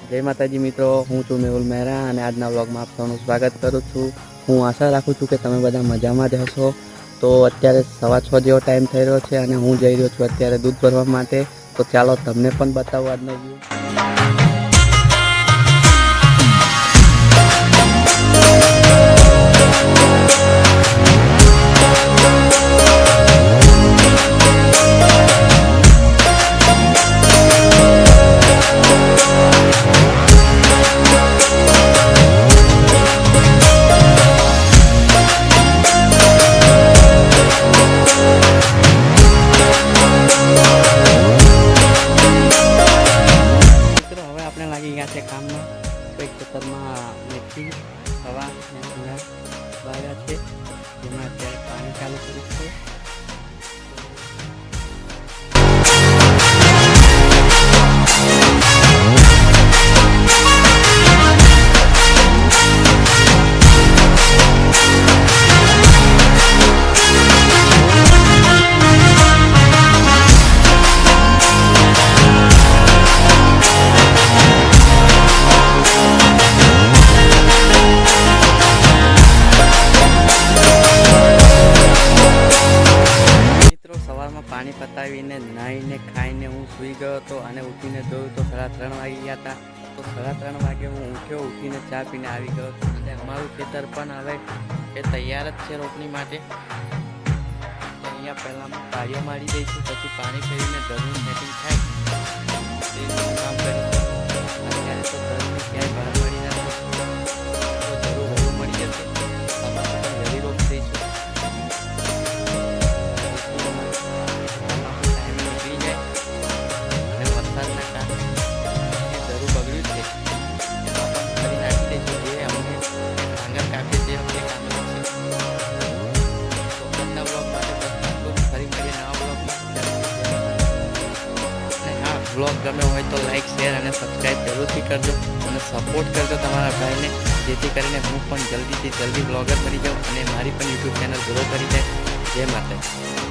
જય માતાજી મિત્રો, હું છું મેહુલ મહેરા અને આજના વ્લોગમાં આપ સૌનું સ્વાગત કરું છું। હું આશા રાખું છું કે તમે બધા મજામાં જ હશો। તો અત્યારે 6:15 જેવો ટાઈમ થઈ રહ્યો છે અને હું જઈ રહ્યો છું અત્યારે દૂધ ભરવા માટે। તો ચાલો તમને પણ બતાવું આજનો વ્યૂ। કામમાં કંઈક ખેતરમાં મેથી હવા વાવ્યા છે, જેમાં અત્યારે પાણી ચાલુ કર્યું છે। પાણી પતાવીને નાહીને ખાઈને હું સૂઈ ગયો હતો અને ઉઠીને જોયું તો 3:30 વાગી ગયા હતા। તો 3:30 વાગે હું ઉઠ્યો, ઉઠીને ચા પીને આવી ગયો હતો અને અમારું ખેતર પણ હવે એ તૈયાર જ છે રોપણી માટે। અહીંયા પહેલાં પાળીઓ મારી દઈશું, પછી પાણી ફેરીને ધરનું સેટિંગ થાય એ કામ કરીશું। અત્યારે તો ધરનું ક્યાંય બહાર મળી નથી, તો જરૂર વહેલું મળી જશે, તમારે પણ વહેલી રોપી દઈશું। વ્લોગ ગમે હોય તો લાઈક, શેર અને સબસ્ક્રાઈબ જરૂરથી કરજો અને સપોર્ટ કરજો તમારા ભાઈને, જેથી કરીને હું પણ જલ્દીથી જલ્દી વ્લોગર બની જાઉં અને મારી પણ યુટ્યુબ ચેનલ ગ્રો કરી જાય। જય માતાજી।